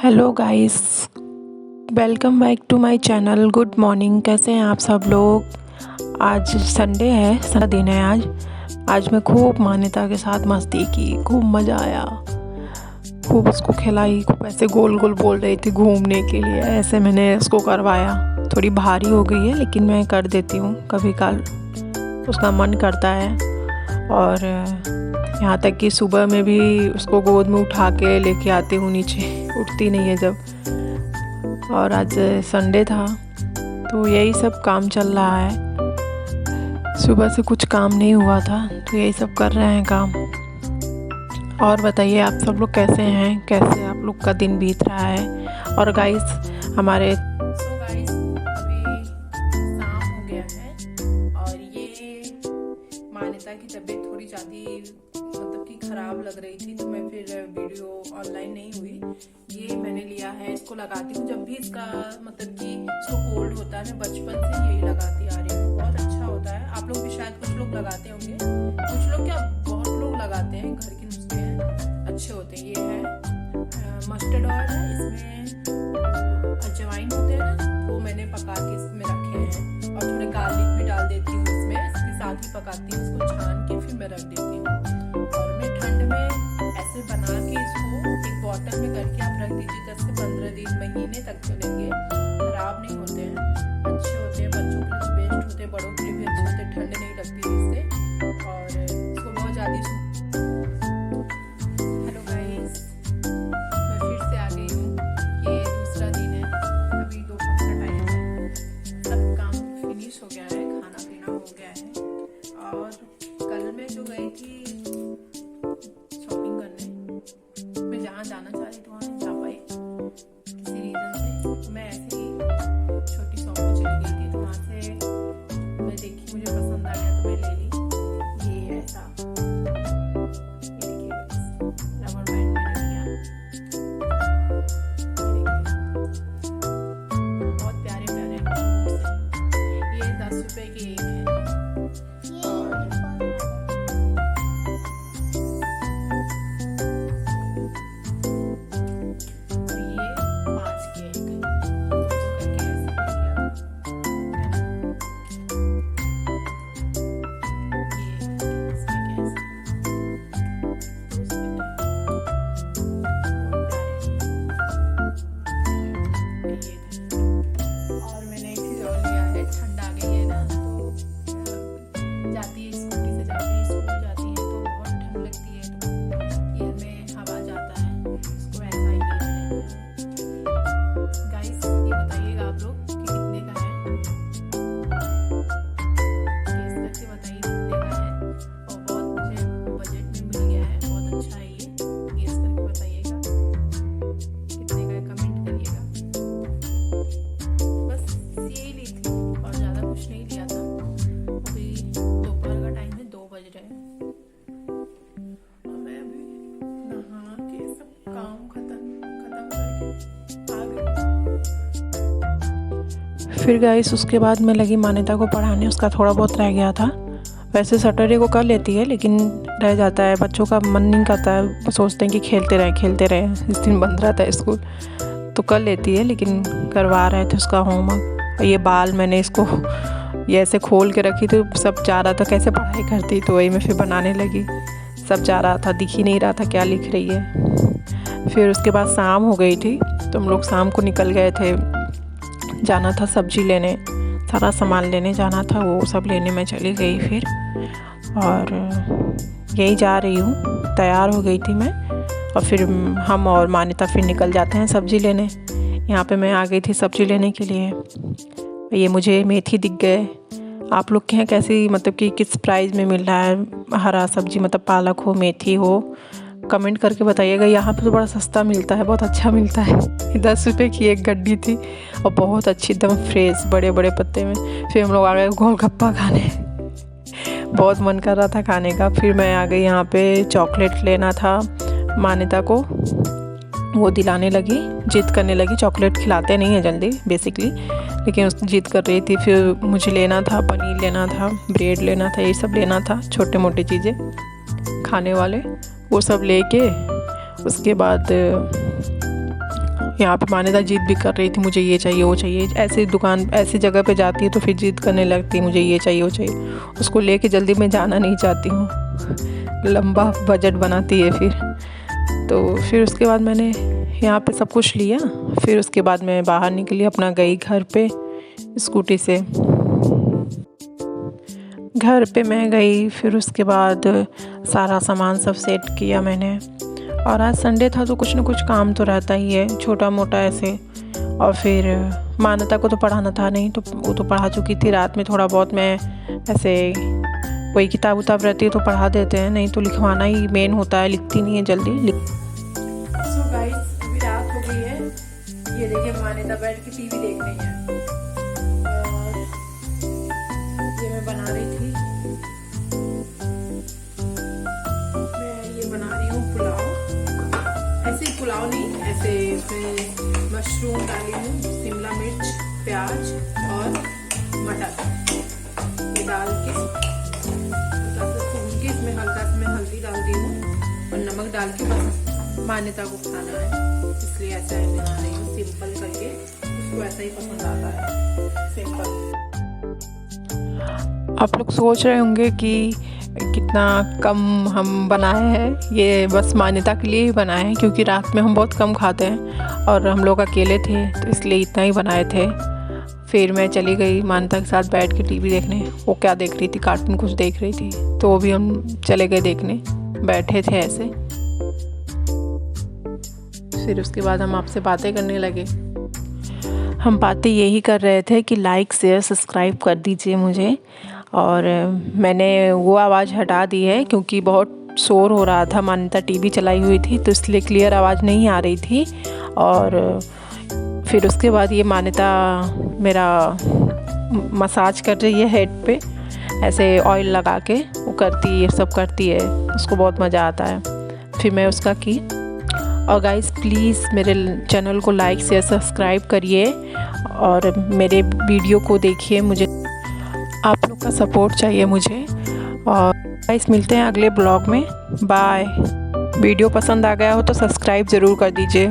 Hello guys, welcome back to my channel. Good morning. कैसे हैं आप सब लोग। आज संडे है, संडे दिन है। आज मैं खूब मान्यता के साथ मस्ती की, खूब मज़ा आया। खूब उसको खिलाई, खूब ऐसे गोल गोल बोल रही थी घूमने के लिए, ऐसे मैंने उसको करवाया। थोड़ी भारी हो गई है लेकिन मैं कर देती हूँ, कभी काल उसका मन करता है। और यहाँ तक कि सुबह में भी उसको गोद में उठा के लेके आती हूँ नीचे, उठती नहीं है जब। और आज संडे था तो यही सब काम चल रहा है। सुबह से कुछ काम नहीं हुआ था तो यही सब कर रहे हैं काम। और बताइए आप सब लोग कैसे हैं, कैसे आप लोग का दिन बीत रहा है। और गाइस हमारे गाइस अभी शाम हो गया है और ये मान्यता की तबीयत थोड़ी ज़्यादा मतलब कि ख़राब लग रही थी, तो मैं फिर वीडियो ऑनलाइन नहीं हुई। ये मैंने लिया है, इसको लगाती हूँ जब भी इसका मतलब कि इसको कोल्ड होता है। मैं बचपन से यही लगाती आ रही हूँ, बहुत अच्छा होता है। आप लोग भी शायद कुछ लोग लगाते होंगे, कुछ लोग क्या बहुत लोग लगाते हैं। घर के नुस्खे हैं, अच्छे होते हैं। ये है मस्टर्ड ऑयल है, इसमें अजवाइन होते हैं ना, वो मैंने पका के इसमें रखे हैं। और थोड़े गार्लिक भी डाल देती हूँ इसमें, इसके साथ ही पकाती हूँ। इसको छान के फिर मैं रख देती हूँ। और मैं ठंड में ऐसे बना के इसको एक बॉटल में करके आप रख दीजिए, 10 से 15 दिन महीने तक चलेंगे, खराब नहीं होते हैं, अच्छे होते हैं। बच्चों के लिए बेस्ट होते हैं, बड़ों के लिए भी अच्छे होते हैं, ठंड नहीं लगती है इससे। और इसको बहुत ज़्यादा हेलो गाइस, मैं फिर से आ गई हूँ। ये दूसरा दिन है, अभी दोपहर का टाइम है, सब काम फिनिश हो गया है, खाना पीना हो गया है। और कल मैं जो गई थी शॉपिंग करने, मैं जहाँ जाना चाह रही थी वहाँ नहीं जा पाई किसी रीज़न से। तो मैं ऐसे ही छोटी शॉप पे चली गई थी, तो वहाँ से मैं देखी, मुझे पसंद आ गया तो मैं ले ली। ये ऐसा रबर बैंड मैंने लिया, बहुत प्यारे प्यारे बूट्स हैं। ये 10 रुपए के एक है। फिर गाइस उसके बाद मैं लगी मान्यता को पढ़ाने। उसका थोड़ा बहुत रह गया था, वैसे सैटरडे को कर लेती है लेकिन रह जाता है। बच्चों का मन नहीं करता है, वो सोचते हैं कि खेलते रहें। इस दिन बंद रहता है स्कूल तो कर लेती है, लेकिन करवा रहे थे उसका होमवर्क। ये बाल मैंने इसको ये ऐसे खोल के रखी तो सब चाह रहा था कैसे पढ़ाई करती, तो वही मैं फिर बनाने लगी। सब चाह रहा था, दिख ही नहीं रहा था क्या लिख रही है। फिर उसके बाद शाम हो गई थी तो हम लोग शाम को निकल गए थे, जाना था सब्जी लेने, सारा सामान लेने जाना था, वो सब लेने में चली गई फिर। और यही जा रही हूँ, तैयार हो गई थी मैं। और फिर हम और मान्यता फिर निकल जाते हैं सब्जी लेने। यहाँ पे मैं आ गई थी सब्जी लेने के लिए। ये मुझे मेथी दिख गए। आप लोग के यहाँ कैसी मतलब कि किस प्राइस में मिल रहा है हरा सब्जी, मतलब पालक हो, मेथी हो, कमेंट करके बताइएगा। यहाँ पे तो बड़ा सस्ता मिलता है, बहुत अच्छा मिलता है। 10 रुपये की एक गड्डी थी और बहुत अच्छी, एकदम फ्रेश, बड़े बड़े पत्ते में। फिर हम लोग आ गए गोलगप्पा खाने, बहुत मन कर रहा था खाने का। फिर मैं आ गई यहाँ पे, चॉकलेट लेना था मान्यता को, वो दिलाने लगी, जिद करने लगी। चॉकलेट खिलाते नहीं है जल्दी बेसिकली, लेकिन उस जिद कर रही थी। फिर मुझे लेना था पनीर, लेना था ब्रेड, लेना था ये सब लेना था, छोटे मोटे चीज़ें खाने वाले, वो सब लेके उसके बाद यहाँ पे मान्यता जिद भी कर रही थी, मुझे ये चाहिए वो चाहिए। ऐसी दुकान ऐसी जगह पे जाती है तो फिर जिद करने लगती है, मुझे ये चाहिए वो चाहिए। उसको लेके जल्दी मैं जाना नहीं चाहती हूँ, लंबा बजट बनाती है फिर। तो फिर उसके बाद मैंने यहाँ पे सब कुछ लिया। फिर उसके बाद मैं बाहर निकली, अपना गई घर पे स्कूटी से। घर पे मैं गई, फिर उसके बाद सारा सामान सब सेट किया मैंने। और आज संडे था तो कुछ ना कुछ काम तो रहता ही है, छोटा मोटा ऐसे। और फिर मान्यता को तो पढ़ाना था नहीं, तो वो तो पढ़ा चुकी थी। रात में थोड़ा बहुत मैं ऐसे कोई किताब उताब रहती है तो पढ़ा देते हैं, नहीं तो लिखवाना ही मेन होता है, लिखती नहीं है जल्दी। सो गाइस, अभी रात हो गई है। ये देखिए मान्यता बैठ के टीवी देख रही है। ये मैं बना रही थी, मैं ये बना रही हूँ पुलाव। ऐसे ही पुलाव नहीं, ऐसे इसमें मशरूम डाली हूँ, शिमला मिर्च, प्याज और मटर ये डाल के भून के इसमें हल्का सा मैं हल्दी डाल दी हूँ और नमक डाल के बस मान्यता को खाना है, इसलिए ऐसा बना रही हूँ सिंपल करके। उसको ऐसा ही पसंद आता है, सिंपल। आप लोग सोच रहे होंगे कि कितना कम हम बनाए हैं, ये बस मान्यता के लिए ही बनाए हैं, क्योंकि रात में हम बहुत कम खाते हैं और हम लोग अकेले थे तो इसलिए इतना ही बनाए थे। फिर मैं चली गई मान्यता के साथ बैठ के टीवी देखने। वो क्या देख रही थी, कार्टून कुछ देख रही थी, तो वो भी हम चले गए देखने, बैठे थे ऐसे। फिर उसके बाद हम आपसे बातें करने लगे। हम बातें यही कर रहे थे कि लाइक शेयर सब्सक्राइब कर दीजिए मुझे। और मैंने वो आवाज़ हटा दी है क्योंकि बहुत शोर हो रहा था, मान्यता टीवी चलाई हुई थी तो इसलिए क्लियर आवाज़ नहीं आ रही थी। और फिर उसके बाद ये मान्यता मेरा मसाज कर रही है हेड पे, ऐसे ऑयल लगा के वो करती है, सब करती है, उसको बहुत मज़ा आता है। फिर मैं उसका की। और गाइस प्लीज़ मेरे चैनल को लाइक शेयर सब्सक्राइब करिए और मेरे वीडियो को देखिए, मुझे आप लोग का सपोर्ट चाहिए मुझे। और गाइस मिलते हैं अगले ब्लॉग में, बाय। वीडियो पसंद आ गया हो तो सब्सक्राइब ज़रूर कर दीजिए।